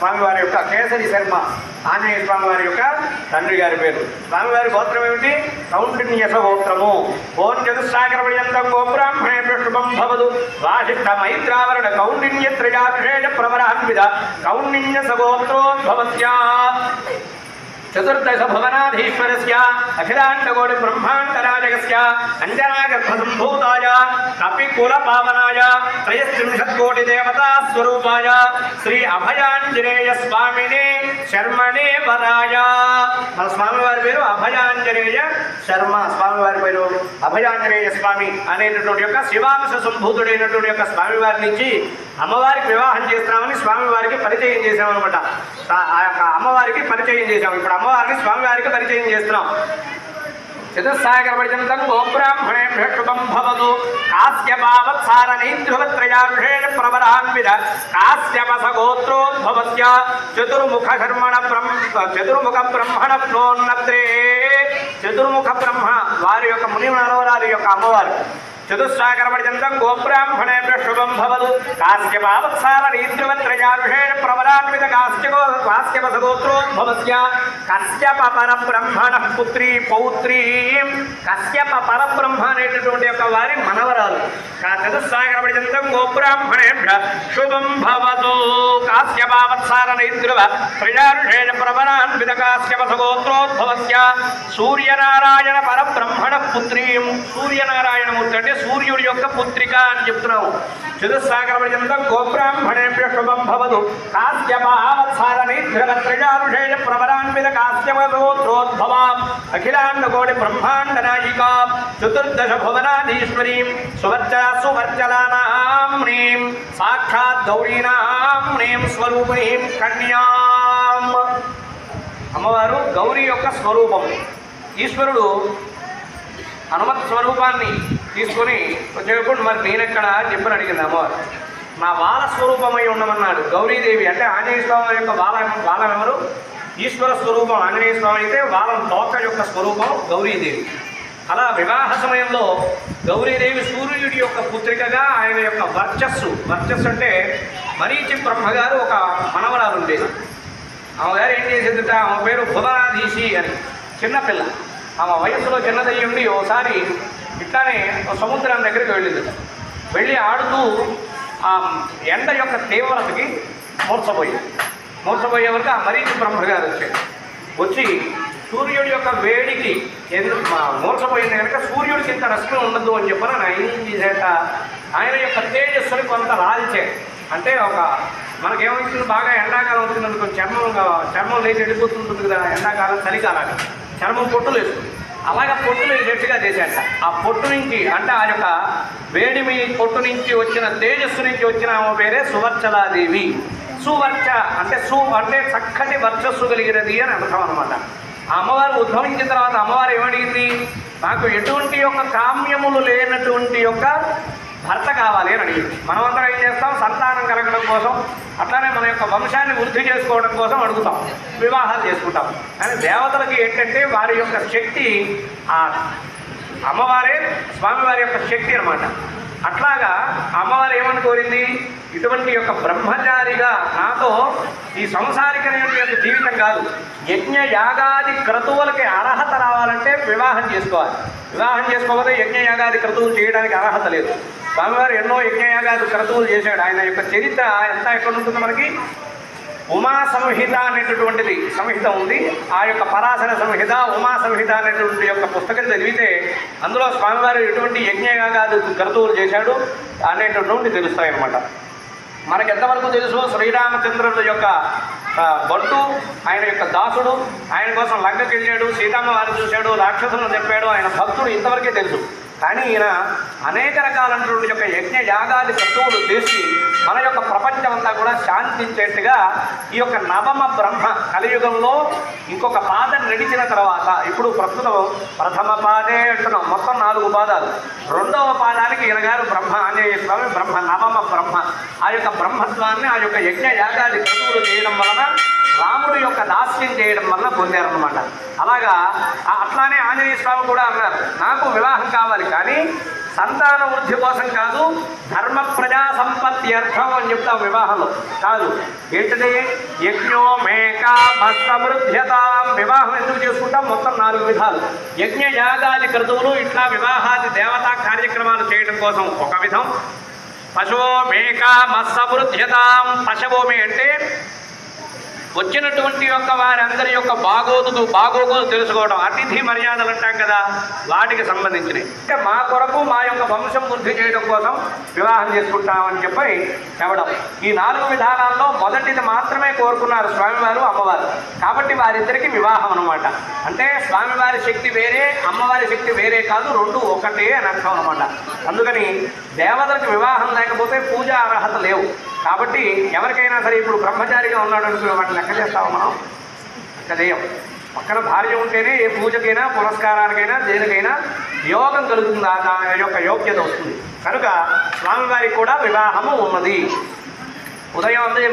స్వామివారి యొక్క కేసరి శర్మ ఆంజనేయ స్వామివారి యొక్క తండ్రి గారి పేరు. స్వామివారి గోత్రం ఏమిటి? కౌండిన్యస గోత్రము. ఓం చతుస్సాగర పర్యంతం గోబ్రాహ్మణేభ్యో శుభం భవతు. వాసిష్ఠ మైత్రావరణ కౌండిన్య త్రిజాభిషేక ప్రవరాన్విద కౌండిన్యస గోత్రోద్భవస్య చతుర్దశ భవనాధీశ్వరస్య అఖిలాండకోటి బ్రహ్మాండరాజకస్య అంజనాగర్భసంభూతాయ కపికుల పావనాయ త్రయస్త్రింశత్కోటి దేవతా స్వరూపాయ శ్రీ అభయాంజనేయ స్వామినే శర్మణే వరాయ. మన స్వామివారి పేరు అభయాంజనేయ శర్మ. స్వామివారి పేరు అభయాంజనేయ స్వామి అనేటటువంటి యొక్క శివాంశ సంభూతుడైనటువంటి యొక్క స్వామివారి నుంచి అమ్మవారికి వివాహం చేస్తున్నామని స్వామివారికి పరిచయం చేసామన్నమాట. ఆ యొక్క అమ్మవారికి పరిచయం చేశాము. ఇప్పుడు అమ్మవారిని స్వామివారికి పరిచయం చేస్తున్నాం. చతుస్సాగర పర్యంతం గోబ్రాహ్మణేభ్యో శుభం భవతు. కాశ్యపావత్సారనైద్రువత్రయాభిషేక ప్రవరాన్విద కాశ్యపస గోత్రోద్భవస్య చతుర్ముఖ బ్రహ్మణ ప్రోన్నత్రే. చతుర్ముఖ బ్రహ్మ వారి యొక్క ముని మనవరాలి యొక్క అమ్మవారు. చతుస్సాగర పర్యంతం గోబ్రాహ్మణేభ్యో శుభం భవతు. కాశ్యపావత్సారనైద్రువత్రయాభిషేక ప్రవరాన్విద కాశ్యపస గోత్రోద్భవస్య కశ్యప పరబ్రహ్మణ పుత్రీ పౌత్రీం. కశ్యప పరబ్రహ్మ అనేటటువంటి యొక్క వారి మనవరాలు. చతుస్సాగర పర్యంతం గోబ్రాహ్మణేభ్యో శుభం భవతు. కాశ్యపావత్సారనైద్రువ త్రయాభిషేక ప్రవరాన్విద కాశ్యపస గోత్రోద్భవస్య సూర్యనారాయణ పరబ్రహ్మణ పుత్రీం. సూర్యనారాయణమూర్తి అంటే సూర్యుడి యొక్క పుత్రిక అని చెప్తున్నాము. చతుస్సాగర పర్యంతం గోబ్రాహ్మణేభ్యో శుభం భవతు. కాశ్యపావత్సారనైద్రువ త్రయాభిషేక ప్రవరాన్విద కాశ్యపస గోత్రోద్భవాం అఖిలాండకోటి బ్రహ్మాండ నాయికా చతుర్దశ భువనాధీశ్వరీం సువర్చలానామ్నీం సాక్షాత్ గౌరీనామ్నీం స్వరూపిణీం కన్యాం. అమ్మవారు గౌరీ యొక్క స్వరూపం. ఈశ్వరుడు హనుమత్ స్వరూపాన్ని తీసుకొని వచ్చేటప్పుడు మరి నేనెక్కడ చెప్పని అడిగింది అమ్మవారు. నా బాల స్వరూపమై ఉండమన్నాడు. గౌరీదేవి అంటే ఆంజనేయ స్వామి యొక్క బాలం ఎవరు? ఈశ్వర స్వరూపం ఆంజనేయ స్వామి అయితే బాలం తోక యొక్క స్వరూపం గౌరీదేవి. అలా వివాహ సమయంలో గౌరీదేవి సూర్యుడి యొక్క పుత్రికగా ఆయన యొక్క వర్చస్సు అంటే మరీచి బ్రహ్మగారు ఒక మనవరాలు ఉండేది. ఆమెగారు ఏం చేసేదిట, ఆమె పేరు భువనాధీశి అని. చిన్నపిల్ల, ఆమె వయస్సులో చిన్నదయ్యి ఉండి ఓసారి ఇట్లానే సముద్రం దగ్గరికి వెళ్ళింది. వెళ్ళి ఆడుతూ ఆ ఎండ యొక్క తీవ్రతకి మూర్చపోయే వరకు ఆ మరీచి బ్రహ్మగారు వచ్చి సూర్యుడి యొక్క వేడికి మూర్చపోయింది కనుక సూర్యుడికి ఇంత రశ్మి ఉండదు అని చెప్పని ఆయన ఏం చేసేట ఆయన యొక్క తేజస్సుని కొంత రాల్చే. అంటే ఒక మనకేమవుతుంది, బాగా ఎండాకాలం అవుతుంది అనుకో, చర్మం లేచి వెళ్ళిపోతుంటుంది కదా ఎండాకాలం చలికాలం, చర్మం పొట్టులు వేస్తుంది. అలాగే పొట్టులు వేసేట్టుగా చేశాట. ఆ పొట్టు నుంచి అంటే ఆ యొక్క వేడిమి పొట్టు నుంచి వచ్చిన తేజస్సు నుంచి వచ్చిన ఆమె పేరే సువర్చలాదేవి. సువర్చ అంటే అంటే చక్కటి వర్చస్సు కలిగినది అని అర్థం అనమాట. ఆ అమ్మవారు ఉద్భవించిన తర్వాత అమ్మవారు ఏమడిగింది, నాకు ఎటువంటి యొక్క కామ్యములు లేనటువంటి యొక్క భర్త కావాలి అని అడిగింది. మనమందరం ఏం చేస్తాం, సంతానం కలగడం కోసం, అట్లానే మన యొక్క వంశాన్ని వృద్ధి చేసుకోవడం కోసం అడుగుతాం, వివాహాలు చేసుకుంటాం. కానీ దేవతలకి ఏంటంటే వారి యొక్క శక్తి ఆ అమ్మవారే స్వామివారి యొక్క శక్తి అనమాట. అట్లాగా అమ్మవారు ఏమని కోరింది, ఇటువంటి యొక్క బ్రహ్మచారిగా నాతో ఈ సంసారికమైనటువంటి జీవితం కాదు, యజ్ఞ యాగాది క్రతువులకి అర్హత రావాలంటే వివాహం చేసుకోవాలి. వివాహం చేసుకోకపోతే యజ్ఞ యాగాది క్రతువులు చేయడానికి అర్హత లేదు. స్వామివారు ఎన్నో యజ్ఞయాగాది క్రతువులు చేశాడు. ఆయన యొక్క చరిత్ర ఎంత ఎక్కడ ఉంటుంది మనకి, ఉమా సంహిత అనేటటువంటిది సంహిత ఉంది. ఆ యొక్క పరాశర సంహిత, ఉమా సంహిత అనేటువంటి యొక్క పుస్తకం చదివితే అందులో స్వామివారు ఎటువంటి యజ్ఞయాగాది క్రతువులు చేశాడు అనేటటువంటి తెలుస్తాయన్నమాట. మనకి ఎంతవరకు తెలుసు, శ్రీరామచంద్రుడు యొక్క బంటు, ఆయన యొక్క దాసుడు, ఆయన కోసం లంకకి వెళ్ళాడు, సీతమ్మ వారిని చూశాడు, రాక్షసులను చెప్పాడు, ఆయన భక్తుడు, ఇంతవరకే తెలుసు. కానీ ఈయన అనేక రకాలైనటువంటి యొక్క యజ్ఞ యాగాది క్రతువులు చేసి మన యొక్క ప్రపంచం అంతా కూడా శాంతించేట్టుగా ఈ యొక్క నవమ బ్రహ్మ కలియుగంలో ఇంకొక పాదం నడిచిన తర్వాత, ఇప్పుడు ప్రస్తుతం ప్రథమ పాదే అంటున్నాం, మొత్తం 4 పాదాలు. 2వ పాదానికి ఈయన గారు బ్రహ్మ ఆంజనేయ స్వామి బ్రహ్మ, నవమ బ్రహ్మ. ఆ యొక్క బ్రహ్మత్వాన్ని ఆ యొక్క యజ్ఞ యాగాది క్రతువులు చేయడం వలన, రాముడు యొక్క దాస్యం చేయడం వల్ల పొందారనమాట. అలాగా అట్లానే ఆంజనేయ స్వామి కూడా అన్నారు, నాకు వివాహం కావాలి కానీ సంతాన వృద్ధి కోసం కాదు, ధర్మ ప్రజా సంపత్తి అర్థం అని చెప్తాం వివాహంలో. కాదు, ఏంటిది? యజ్ఞో మేకా సమృద్ధ్యతాం. వివాహం ఎందుకు చేసుకుంటాం? మొత్తం 4 విధాలు. యజ్ఞ యాగాది క్రతువులు ఇట్లా వివాహాది దేవతా కార్యక్రమాలు చేయడం కోసం ఒక విధం. పశువో మేకా సమృద్ధ్యతాం. పశువోమే అంటే వచ్చినటువంటి యొక్క వారందరి యొక్క బాగోగులు తెలుసుకోవడం, అతిథి మర్యాదలు అంటాం కదా, వాటికి సంబంధించినవి. అంటే మా కొరకు మా యొక్క వంశం వృద్ధి చేయడం కోసం వివాహం చేసుకుంటామని చెప్పి చెప్పడం. ఈ 4 విధానాల్లో మొదటిది మాత్రమే కోరుకున్నారు స్వామివారు, అమ్మవారు. కాబట్టి వారిద్దరికి వివాహం అనమాట. అంటే స్వామివారి శక్తి వేరే, అమ్మవారి శక్తి వేరే కాదు, 2 ఒకటే అని అర్థం అనమాట. అందుకని దేవతలకు వివాహం లేకపోతే పూజా అర్హత లేవు. కాబట్టి ఎవరికైనా సరే, ఇప్పుడు బ్రహ్మచారిగా ఉన్నాడు అనుకునే వాటిని లెక్క చేస్తాము మనం? లెక్క చేయం. పక్కన భార్య ఉంటేనే ఏ పూజకైనా, పురస్కారానికైనా, దేనికైనా యోగం కలుగుతుంది, ఆ యొక్క యోగ్యత వస్తుంది. కనుక స్వామివారికి కూడా వివాహము ఉన్నది. ఉదయం అందే